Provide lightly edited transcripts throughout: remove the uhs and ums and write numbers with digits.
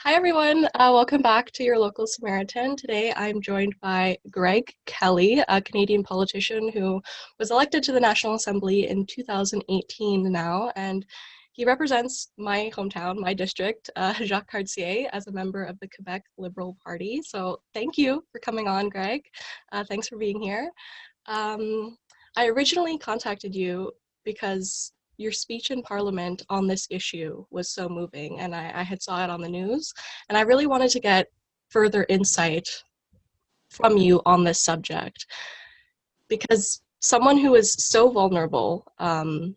Hi, everyone. Welcome back to your local Samaritan. Today, I'm joined by Greg Kelley, a Canadian politician who was elected to the National Assembly in 2018 now, and he represents my hometown, my district, Jacques-Cartier, as a member of the Quebec Liberal Party. So thank you for coming on, Greg. Thanks for being here. I originally contacted you because your speech in Parliament on this issue was so moving, and I had saw it on the news, and I really wanted to get further insight from you on this subject, because someone who is so vulnerable and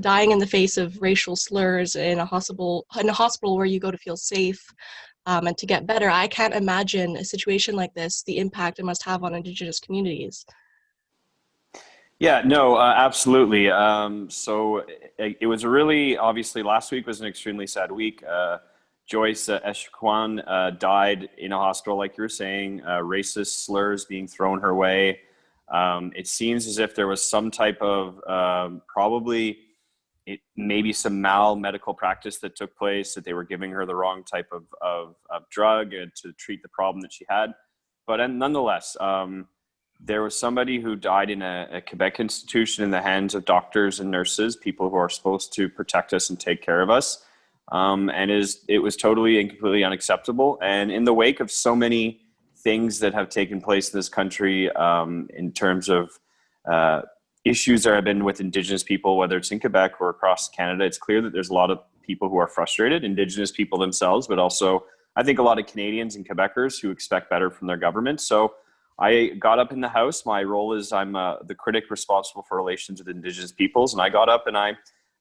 dying in the face of racial slurs in a hospital where you go to feel safe and to get better, I can't imagine a situation like this, the impact it must have on Indigenous communities. Yeah, no, absolutely. It was really, obviously, last week was an extremely sad week. Joyce Echaquan died in a hospital, like you were saying, racist slurs being thrown her way. It seems as if there was some type of maybe some medical practice that took place, that they were giving her the wrong type of drug to treat the problem that she had. But nonetheless, there was somebody who died in a Quebec institution in the hands of doctors and nurses, people who are supposed to protect us and take care of us. It was totally and completely unacceptable. And in the wake of so many things that have taken place in this country, in terms of issues that have been with Indigenous people, whether it's in Quebec or across Canada, it's clear that there's a lot of people who are frustrated, Indigenous people themselves, but also I think a lot of Canadians and Quebecers who expect better from their government. So I got up in the House. My role is I'm the critic responsible for relations with Indigenous peoples. And I got up and I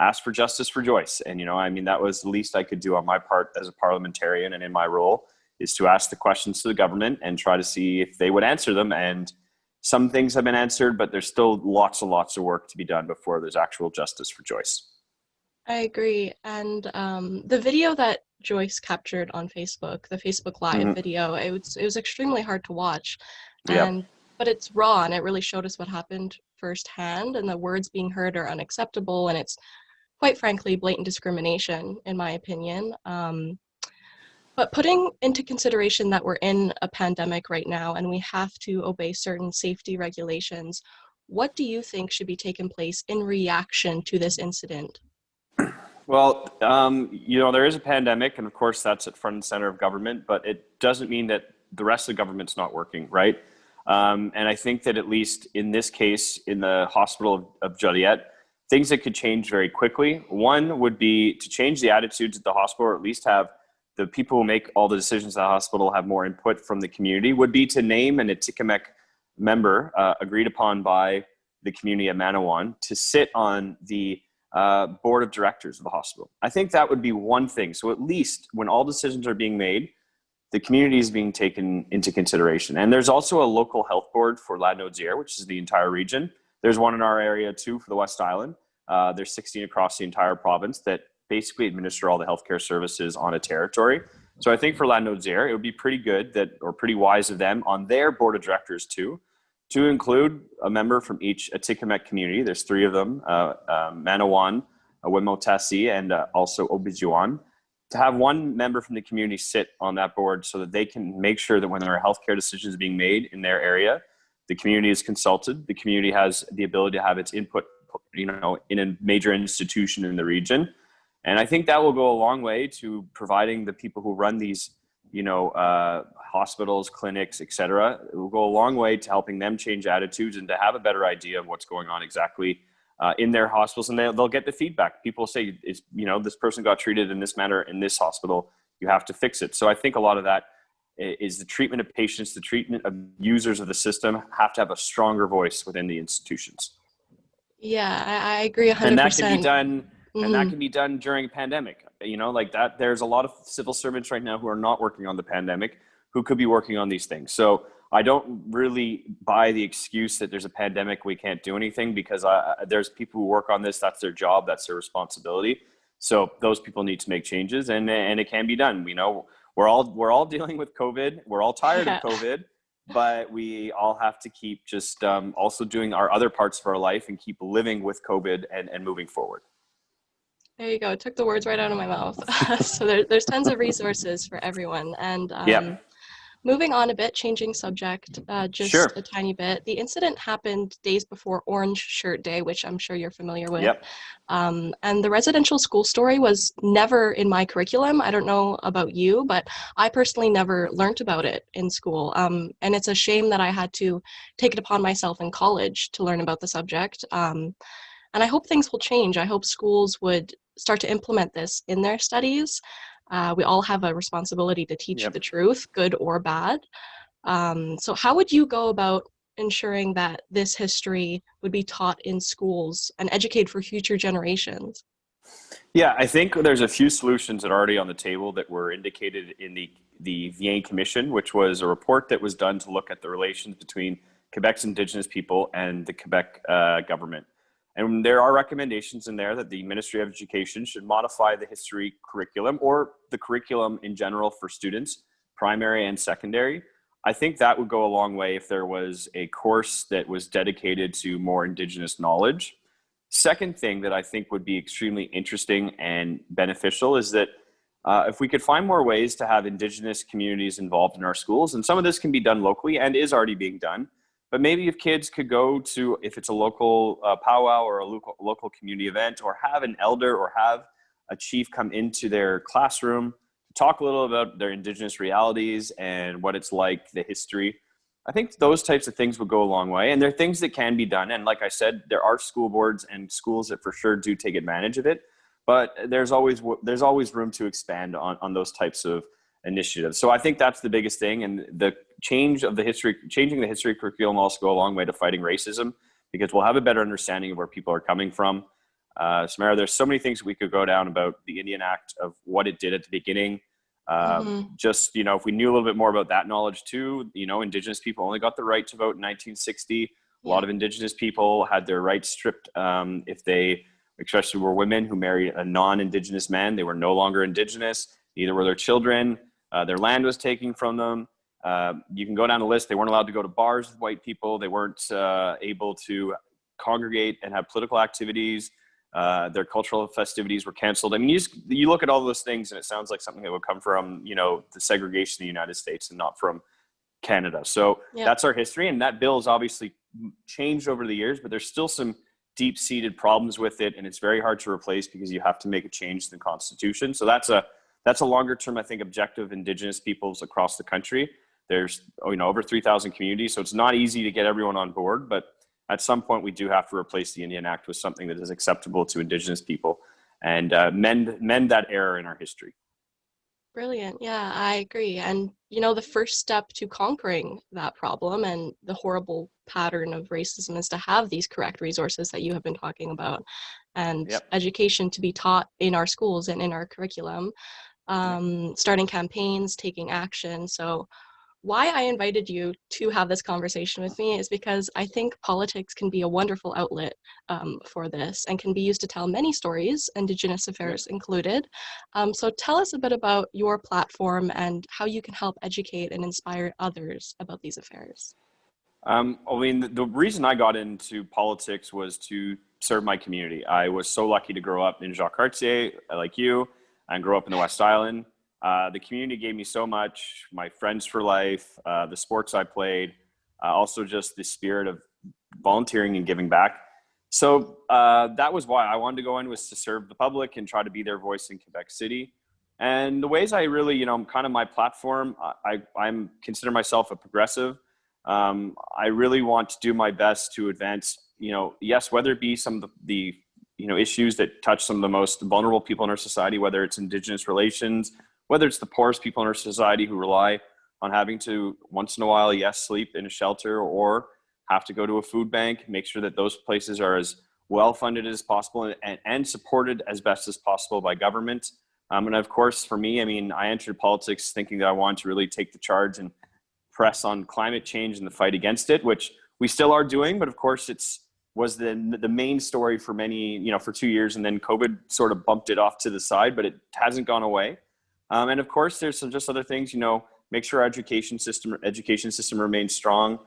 asked for justice for Joyce. And, that was the least I could do on my part as a parliamentarian and in my role, is to ask the questions to the government and try to see if they would answer them. And some things have been answered, but there's still lots and lots of work to be done before there's actual justice for Joyce. I agree. And the video that Joyce captured on Facebook, the Facebook Live Mm-hmm. video, it was extremely hard to watch, Yeah. but it's raw and it really showed us what happened firsthand. And the words being heard are unacceptable, and it's quite frankly blatant discrimination, in my opinion. But putting into consideration that we're in a pandemic right now and we have to obey certain safety regulations, what do you think should be taking place in reaction to this incident? Well, there is a pandemic, and of course that's at front and center of government, but it doesn't mean that the rest of the government's not working, right? And I think that at least in this case, in the hospital of Joliet, things that could change very quickly. One would be to change the attitudes at the hospital, or at least have the people who make all the decisions at the hospital have more input from the community, would be to name an Atikamekw member agreed upon by the community at Manawan to sit on the board of directors of the hospital. I think that would be one thing. So at least when all decisions are being made, the community is being taken into consideration. And there's also a local health board for Ladino-Zier, which is the entire region. There's one in our area too for the West Island. There's 16 across the entire province that basically administer all the healthcare services on a territory. So I think for Ladino-Zier, it would be pretty good or pretty wise of them on their board of directors too, to include a member from each Atikamekw community. There's three of them, Manawan, Wimotasi, and also Obijuan, to have one member from the community sit on that board so that they can make sure that when there are healthcare decisions being made in their area, the community is consulted, the community has the ability to have its input, in a major institution in the region. And I think that will go a long way to providing the people who run these hospitals, clinics, etc. It will go a long way to helping them change attitudes and to have a better idea of what's going on exactly in their hospitals. And they'll get the feedback. People say, this person got treated in this manner in this hospital, you have to fix it. So I think a lot of that is the treatment of patients, the treatment of users of the system have to have a stronger voice within the institutions. Yeah, I agree And that 100%. can be done during a pandemic, like that. There's a lot of civil servants right now who are not working on the pandemic, who could be working on these things. So I don't really buy the excuse that there's a pandemic, we can't do anything, because there's people who work on this. That's their job. That's their responsibility. So those people need to make changes, and it can be done. We're all dealing with COVID. We're all tired of COVID, but we all have to keep just also doing our other parts of our life and keep living with COVID and moving forward. There you go. Took the words right out of my mouth. So there's tons of resources for everyone. And Yep. moving on a bit, changing subject just a Sure. tiny bit. The incident happened days before Orange Shirt Day, which I'm sure you're familiar with. Yep. And the residential school story was never in my curriculum. I don't know about you, but I personally never learned about it in school. And it's a shame that I had to take it upon myself in college to learn about the subject. And I hope things will change. I hope schools would start to implement this in their studies. We all have a responsibility to teach the Yep. truth, good or bad. So, how would you go about ensuring that this history would be taught in schools and educate for future generations? Yeah, I think there's a few solutions that are already on the table that were indicated in the Vienne Commission, which was a report that was done to look at the relations between Quebec's Indigenous people and the Quebec government. And there are recommendations in there that the Ministry of Education should modify the history curriculum or the curriculum in general for students, primary and secondary. I think that would go a long way if there was a course that was dedicated to more Indigenous knowledge. Second thing that I think would be extremely interesting and beneficial is that if we could find more ways to have Indigenous communities involved in our schools, and some of this can be done locally and is already being done, but maybe if kids could go to, if it's a local powwow or a local community event, or have an elder or have a chief come into their classroom to talk a little about their Indigenous realities and what it's like, the history. I think those types of things would go a long way. And there are things that can be done. And like I said, there are school boards and schools that for sure do take advantage of it. But there's always room to expand on those types of initiatives. So I think that's the biggest thing. And the changing the history curriculum will also go a long way to fighting racism, because we'll have a better understanding of where people are coming from. Samara, there's so many things we could go down about the Indian Act, of what it did at the beginning. Mm-hmm. Just, if we knew a little bit more about that knowledge too, Indigenous people only got the right to vote in 1960. A lot Yeah. of Indigenous people had their rights stripped if they, especially were women who married a non-Indigenous man. They were no longer Indigenous. Neither were their children. Their land was taken from them. You can go down the list. They weren't allowed to go to bars with white people. They weren't able to congregate and have political activities. Their cultural festivities were canceled. I mean, you look at all those things and it sounds like something that would come from, the segregation of the United States and not from Canada. So Yeah. that's our history. And that bill has obviously changed over the years, but there's still some deep-seated problems with it. And it's very hard to replace because you have to make a change to the Constitution. So that's a longer term, I think, objective of Indigenous peoples across the country. There's, over 3,000 communities. So it's not easy to get everyone on board, but at some point we do have to replace the Indian Act with something that is acceptable to Indigenous people and mend that error in our history. Brilliant. Yeah, I agree. And, the first step to conquering that problem and the horrible pattern of racism is to have these correct resources that you have been talking about, and Yep. education to be taught in our schools and in our curriculum, Yep. starting campaigns, taking action. So why I invited you to have this conversation with me is because I think politics can be a wonderful outlet for this, and can be used to tell many stories, Indigenous Yep. affairs included. So tell us a bit about your platform and how you can help educate and inspire others about these affairs. I mean, the reason I got into politics was to serve my community. I was so lucky to grow up in Jacques-Cartier, like you, and grow up in the West Island. The community gave me so much, my friends for life, the sports I played, also just the spirit of volunteering and giving back. So that was why I wanted to go in, was to serve the public and try to be their voice in Quebec City. And the ways I really, kind of my platform, I'm consider myself a progressive. I really want to do my best to advance, yes, whether it be some of the issues that touch some of the most vulnerable people in our society, whether it's Indigenous relations, whether it's the poorest people in our society who rely on having to once in a while, yes, sleep in a shelter or have to go to a food bank, make sure that those places are as well funded as possible and supported as best as possible by government. And of course, for me, I mean, I entered politics thinking that I wanted to really take the charge and press on climate change and the fight against it, which we still are doing. But of course, was the main story for many, for 2 years, and then COVID sort of bumped it off to the side, but it hasn't gone away. And of course, there's some just other things, make sure our education system remains strong,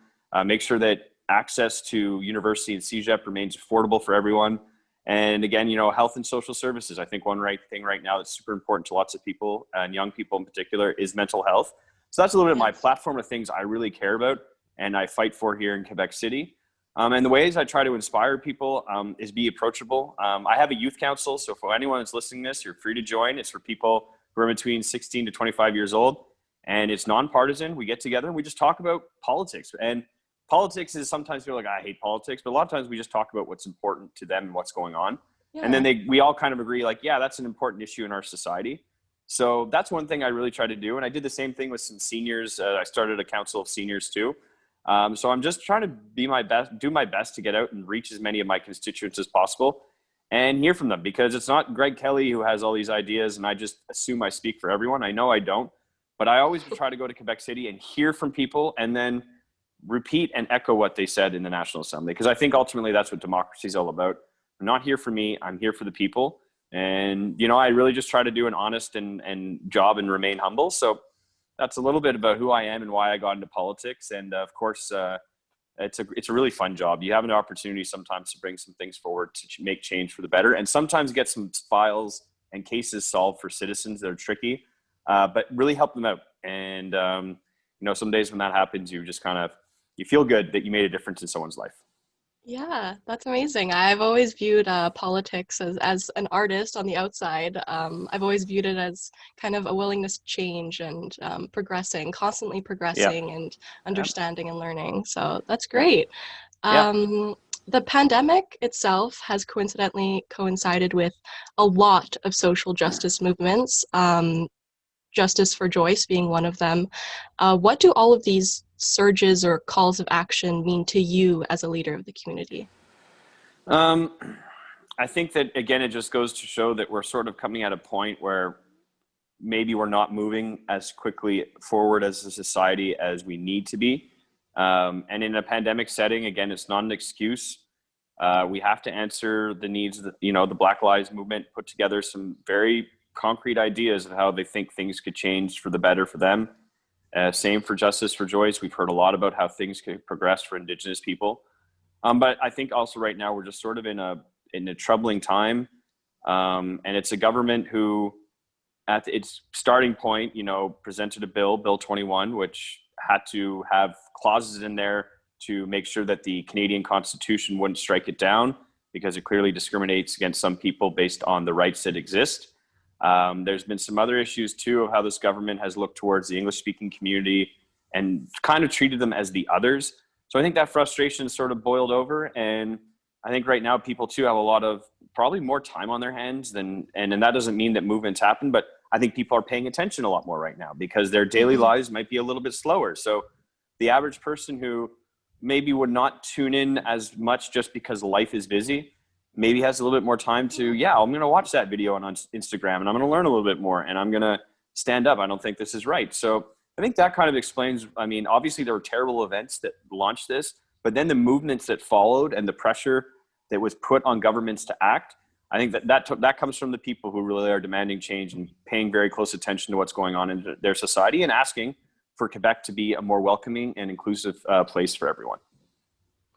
make sure that access to university and CEGEP remains affordable for everyone, And again, health and social services. I think one thing right now that's super important to lots of people, and young people in particular, is mental health. So that's a little bit my Yes. platform of things I really care about and I fight for here in Quebec City. And the ways I try to inspire people is be approachable. I have a youth council, so for anyone that's listening to this, you're free to join. It's for people who are between 16 to 25 years old, and it's nonpartisan. We get together and we just talk about politics. And politics is sometimes people are like, I hate politics, but a lot of times we just talk about what's important to them and what's going on. And Yeah. then we all kind of agree, like, yeah, that's an important issue in our society. So that's one thing I really try to do. And I did the same thing with some seniors. I started a council of seniors too. So I'm just trying to do my best to get out and reach as many of my constituents as possible and hear from them, because it's not Greg Kelley who has all these ideas and I just assume I speak for everyone. I know I don't, but I always try to go to Quebec City and hear from people and then repeat and echo what they said in the National Assembly. Because I think ultimately that's what democracy is all about. I'm not here for me, I'm here for the people. And, I really just try to do an honest and job and remain humble. So that's a little bit about who I am and why I got into politics. And of course, it's a really fun job. You have an opportunity sometimes to bring some things forward to make change for the better, and sometimes get some files and cases solved for citizens that are tricky, but really help them out. And some days when that happens, you just you feel good that you made a difference in someone's life. Yeah, that's amazing. I've always viewed politics as an artist on the outside. I've always viewed it as kind of a willingness to change and constantly Yeah. progressing and Yeah. understanding and learning. So that's great. Yeah. The pandemic itself has coincidentally coincided with a lot of social justice movements. Justice for Joyce being one of them. What do all of these surges or calls of action mean to you as a leader of the community? Um, I think that, again, it just goes to show that we're sort of coming at a point where maybe we're not moving as quickly forward as a society as we need to be. And in a pandemic setting, again, it's not an excuse. We have to answer the needs of the Black Lives Movement put together some very concrete ideas of how they think things could change for the better for them. Same for Justice for Joyce. We've heard a lot about how things could progress for Indigenous people. But I think also right now we're just sort of in a troubling time. And it's a government who, at its starting point, presented a Bill 21, which had to have clauses in there to make sure that the Canadian Constitution wouldn't strike it down, because it clearly discriminates against some people based on the rights that exist. There's been some other issues too of how this government has looked towards the English-speaking community and kind of treated them as the others. So I think that frustration sort of boiled over, and I think right now people too have a lot of probably more time on their hands and that doesn't mean that movements happen, but I think people are paying attention a lot more right now because their daily Mm-hmm. lives might be a little bit slower. So the average person who maybe would not tune in as much just because life is busy, maybe has a little bit more time to, I'm going to watch that video on Instagram and I'm going to learn a little bit more and I'm going to stand up. I don't think this is right. So I think that kind of explains, obviously there were terrible events that launched this, but then the movements that followed and the pressure that was put on governments to act, I think that comes from the people who really are demanding change and paying very close attention to what's going on in their society and asking for Quebec to be a more welcoming and inclusive place for everyone.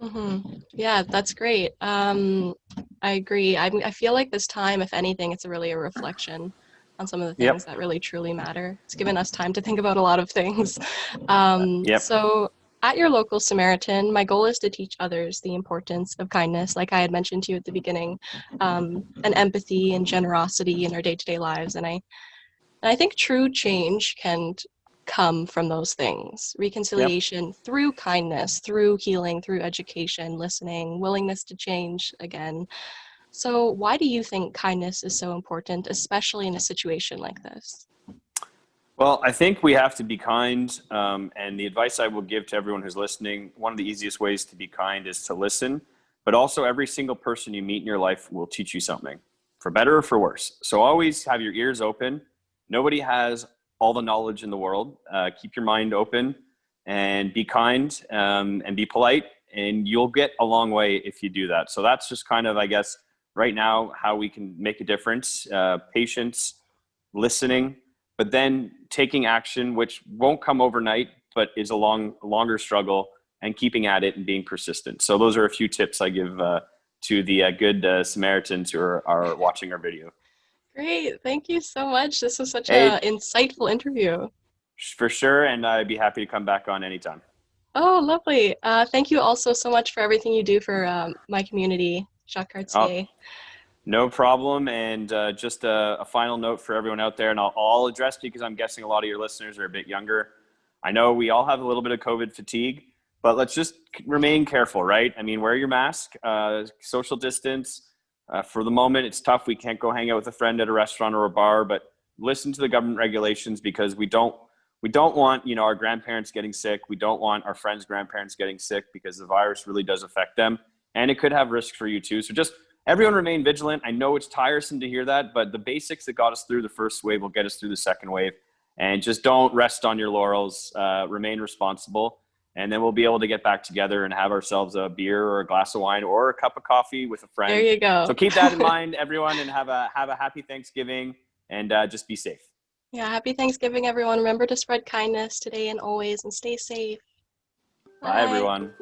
Mm-hmm. Yeah, that's great. I agree. I feel like this time, if anything, it's really a reflection on some of the things Yep. that really truly matter. It's given us time to think about a lot of things. Yep. So at your local Samaritan, my goal is to teach others the importance of kindness, like I had mentioned to you at the beginning, and empathy and generosity in our day-to-day lives. And I think true change can come from those things. Yep. Reconciliation through kindness, through healing, through education, listening, willingness to change again. So, why do you think kindness is so important, especially in a situation like this? Well, I think we have to be kind. And the advice I will give to everyone who's listening, one of the easiest ways to be kind is to listen. But also, every single person you meet in your life will teach you something, for better or for worse. So always have your ears open. Nobody has all the knowledge in the world. Keep your mind open and be kind, and be polite. And you'll get a long way if you do that. So that's just kind of, I guess, right now, how we can make a difference. Patience, listening, but then taking action, which won't come overnight, but is a longer struggle, and keeping at it and being persistent. So those are a few tips I give to the good Samaritans who are watching our video. Great. Thank you so much. This was such a Hey, insightful interview. for sure, and I'd be happy to come back on anytime. Oh, lovely. Thank you also so much for everything you do for my community, Oh, Jacques-Cartier. no problem. And just a final note for everyone out there, and I'll address because I'm guessing a lot of your listeners are a bit younger. I know we all have a little bit of COVID fatigue, but let's just remain careful, right? I mean, wear your mask, social distance. For the moment, it's tough. We can't go hang out with a friend at a restaurant or a bar, but listen to the government regulations because we don't want, our grandparents getting sick. We don't want our friends' grandparents getting sick because the virus really does affect them, and it could have risks for you too. So just everyone remain vigilant. I know it's tiresome to hear that, but the basics that got us through the first wave will get us through the second wave. And just don't rest on your laurels. Remain responsible, and then we'll be able to get back together and have ourselves a beer or a glass of wine or a cup of coffee with a There friend. you So go. keep that in mind, everyone, and have a happy Thanksgiving, and just be safe. Yeah, happy Thanksgiving, everyone. Remember to spread kindness today and always, and stay safe. Bye, Bye. everyone.